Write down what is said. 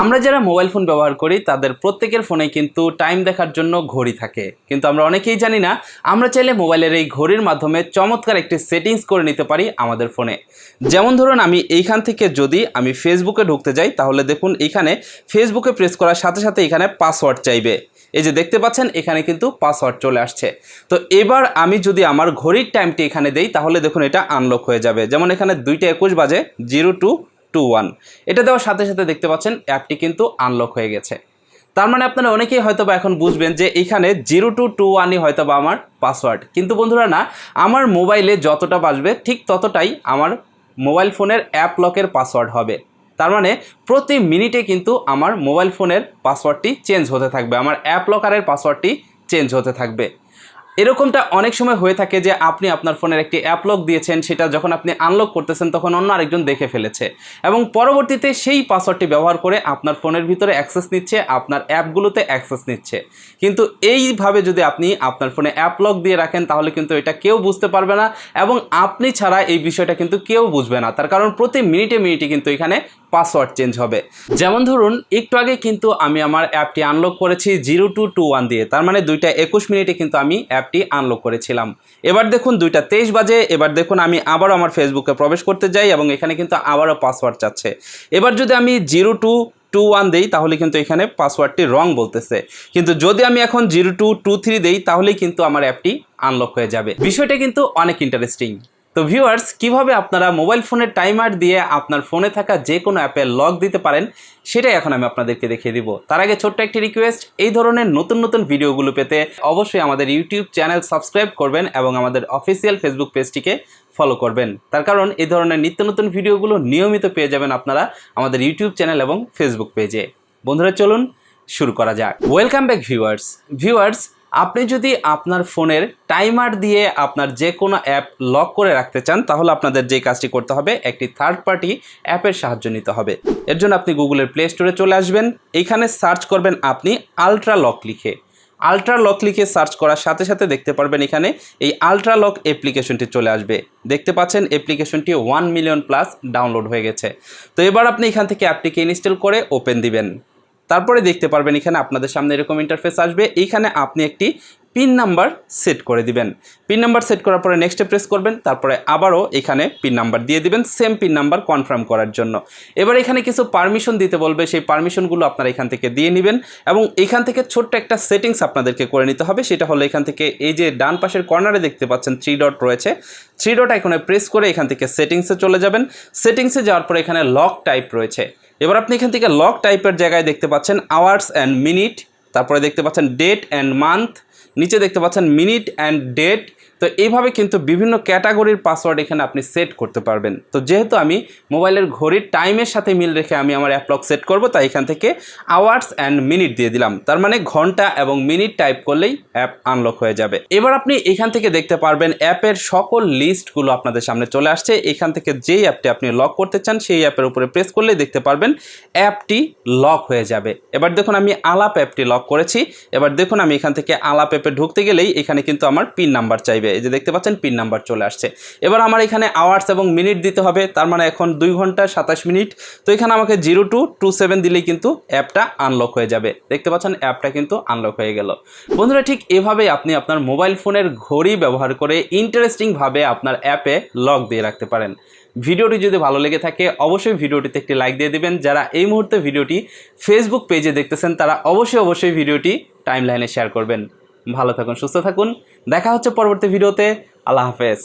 আমরা যারা mobile phone ব্যবহার করি তাদের প্রত্যেকের ফোনে কিন্তু টাইম দেখার জন্য ঘড়ি থাকে, কিন্তু আমরা অনেকেই জানি না আমরা চাইলে মোবাইলের এই ঘড়ির মাধ্যমে চমৎকার একটি সেটিংস করে নিতে পারি আমাদের ফোনে। যেমন ধরুন আমি এইখান থেকে যদি আমি ফেসবুকে ঢুকতে যাই তাহলে দেখুন এইখানে ফেসবুকে প্রেস করার সাথে সাথে এখানে পাসওয়ার্ড চাইবে। এই যে দেখতে পাচ্ছেন এখানে কিন্তু পাসওয়ার্ড চলে আসছে। তো এবার আমি যদি আমার ঘড়ির টাইমটি এখানে দেই তাহলে দেখুন এটা আনলক হয়ে যাবে। যেমন এখানে 2:21 বাজে 0221, এটা দেওয়ার সাথে সাথে দেখতে পাচ্ছেন অ্যাপটি কিন্তু আনলক হয়ে গেছে। তার মানে আপনারা অনেকেই হয়তোবা এখন বুঝবেন যে এইখানে 0221ই হয়তোবা আমার পাসওয়ার্ড, কিন্তু বন্ধুরা না, আমার মোবাইলে যতটা বাজবে ঠিক ততটাই আমার মোবাইল ফোনের অ্যাপ লকের পাসওয়ার্ড হবে। তার মানে প্রতি মিনিটে কিন্তু আমার মোবাইল ফোনের পাসওয়ার্ডটি চেঞ্জ হতে থাকবে, আমার অ্যাপ লকারের পাসওয়ার্ডটি চেঞ্জ হতে থাকবে। এরকমটা অনেক সময় হয়ে থাকে যে আপনি আপনার ফোনের একটি অ্যাপ লক দিয়েছেন, সেটা যখন আপনি আনলক করতেছেন তখন অন্য আরেকজন দেখে ফেলেছে এবং পরবর্তীতে সেই পাসওয়ার্ডটি ব্যবহার করে আপনার ফোনের ভিতরে অ্যাক্সেস নিচ্ছে, আপনার অ্যাপগুলোতে অ্যাক্সেস নিচ্ছে। কিন্তু এইভাবে যদি আপনি আপনার ফোনে অ্যাপ লক দিয়ে রাখেন তাহলে কিন্তু এটা কেউ বুঝতে পারবে না এবং আপনি ছাড়া এই বিষয়টা কিন্তু কেউ বুঝবে না। তার কারণ প্রতি মিনিটে মিনিটে কিন্তু এখানে পাসওয়ার্ড চেঞ্জ হবে। যেমন ধরুন একটু আগে কিন্তু আমি আমার অ্যাপটি আনলক করেছি 0221 দিয়ে, তার মানে 2:21 মিনিটে কিন্তু আমি অ্যাপটি আনলক করেছিলাম। এবার দেখুন 2:23 বাজে, এবার দেখুন আমি আবারও আমার ফেসবুকে প্রবেশ করতে যাই এবং এখানে কিন্তু আবারও পাসওয়ার্ড চাচ্ছে। এবার যদি আমি 0221 দেই তাহলে কিন্তু এখানে পাসওয়ার্ডটি রং বলতেছে, কিন্তু যদি আমি এখন 0223 দেই তাহলেই কিন্তু আমার অ্যাপটি আনলক হয়ে যাবে। বিষয়টা কিন্তু অনেক ইন্টারেস্টিং। তো ভিউয়ার্স, কিভাবে আপনারা মোবাইল ফোনের টাইমার দিয়ে আপনার ফোনে থাকা যে কোনো অ্যাপে লক দিতে পারেন সেটাই এখন আমি আপনাদেরকে দেখিয়ে দিব। তার আগে ছোট্ট একটি রিকোয়েস্ট, এই ধরনের নতুন নতুন ভিডিওগুলো পেতে অবশ্যই আমাদের ইউটিউব চ্যানেল সাবস্ক্রাইব করবেন এবং আমাদের অফিসিয়াল ফেসবুক পেজটিকে ফলো করবেন। তার কারণ এই ধরনের নিত্য নতুন ভিডিওগুলো নিয়মিত পেয়ে যাবেন আপনারা আমাদের ইউটিউব চ্যানেল এবং ফেসবুক পেজে। বন্ধুরা চলুন শুরু করা যাক। ওয়েলকাম ব্যাক ভিউয়ার্স, আপনি যদি আপনার ফোনের টাইমার দিয়ে আপনার যে কোনো অ্যাপ লক করে রাখতে চান তাহলে আপনাদের যে কাজটি করতে হবে, একটি থার্ড পার্টি অ্যাপের সাহায্য নিতে হবে। এর জন্য আপনি গুগলের প্লে স্টোরে চলে আসবেন, এইখানে সার্চ করবেন আপনি আলট্রা লক লিখে। আলট্রা লক লিখে সার্চ করার সাথে সাথে দেখতে পারবেন এখানে এই আলট্রা লক অ্যাপ্লিকেশনটি চলে আসবে। দেখতে পাচ্ছেন অ্যাপ্লিকেশনটি 1 মিলিয়ন প্লাস ডাউনলোড হয়ে গেছে। তো এবার আপনি এখান থেকে অ্যাপটিকে ইনস্টল করে ওপেন দিবেন। তারপরে দেখতে পারবেন এখানে আপনাদের সামনে এরকম ইন্টারফেস আসবে। এইখানে আপনি একটি পিন নাম্বার সেট করে দিবেন। পিন নাম্বার সেট করার পরে নেক্সটে প্রেস করবেন, তারপরে আবারও এখানে পিন নাম্বার দিয়ে দিবেন সেম পিন নাম্বার কনফার্ম করার জন্য। এবার এখানে কিছু পারমিশন দিতে বলবে, সেই পারমিশনগুলো আপনারা এখান থেকে দিয়ে নেবেন এবং এখান থেকে ছোট্ট একটা সেটিংস আপনাদেরকে করে নিতে হবে। সেটা হলো এখান থেকে এই যে ডান পাশের কর্নারে দেখতে পাচ্ছেন 3 ডট রয়েছে, 3 ডট আইকনে প্রেস করে এখান থেকে সেটিংসে চলে যাবেন। সেটিংসে যাওয়ার পরে এখানে লক টাইপ রয়েছে। এবার আপনি এখান থেকে লক টাইপের জায়গায় দেখতে পাচ্ছেন আওয়ার্স অ্যান্ড মিনিট, তারপরে দেখতে পাচ্ছেন ডেট অ্যান্ড মান্থ, নিচে দেখতে পাচ্ছেন মিনিট অ্যান্ড ডেট। তো এইভাবে কিন্তু বিভিন্ন ক্যাটাগরির পাসওয়ার্ড এখানে আপনি সেট করতে পারবেন। তো যেহেতু আমি মোবাইলের ঘড়ির টাইমের সাথে মিল রেখে আমি আমার অ্যাপ লক সেট করবো, তাই এখান থেকে আওয়ার্স অ্যান্ড মিনিট দিয়ে দিলাম। তার মানে ঘন্টা এবং মিনিট টাইপ করলেই অ্যাপ আনলক হয়ে যাবে। এবার আপনি এখান থেকে দেখতে পারবেন অ্যাপের সকল লিস্টগুলো আপনাদের সামনে চলে আসছে। এখান থেকে যেই অ্যাপটি আপনি লক করতে চান সেই অ্যাপের উপরে প্রেস করলেই দেখতে পারবেন অ্যাপটি লক হয়ে যাবে। এবার দেখুন আমি আলাপ অ্যাপটি লক করেছি। এবার দেখুন আমি এখান থেকে আলাপ অ্যাপে ঢুকতে গেলেই এখানে কিন্তু আমার পিন নাম্বার চাইবে। এই যে দেখতে পাচ্ছেন পিন নাম্বার চলে আসছে। এবার আমার এখানে আওয়ার্স এবং মিনিট দিতে হবে, তার মানে এখন 2 ঘন্টা 27 মিনিট। তো এখানে আমাকে 0227 দিলেই কিন্তু অ্যাপটা আনলক হয়ে যাবে। দেখতে পাচ্ছেন অ্যাপটা কিন্তু আনলক হয়ে গেল। বন্ধুরা ঠিক এভাবেই আপনি আপনার মোবাইল ফোনের ঘড়ি ব্যবহার করে ইন্টারেস্টিংভাবে আপনার অ্যাপে লক দিয়ে রাখতে পারেন। ভিডিওটি যদি ভালো লেগে থাকে অবশ্যই ভিডিওটিতে একটি লাইক দিয়ে দিবেন। যারা এই মুহূর্তে ভিডিওটি ফেসবুক পেজে দেখতেছেন তারা অবশ্যই ভিডিওটি টাইমলাইনে শেয়ার করবেন। ভালো থাকুন, সুস্থ থাকুন, দেখা হচ্ছে পরবর্তী ভিডিওতে। আল্লাহ হাফেজ।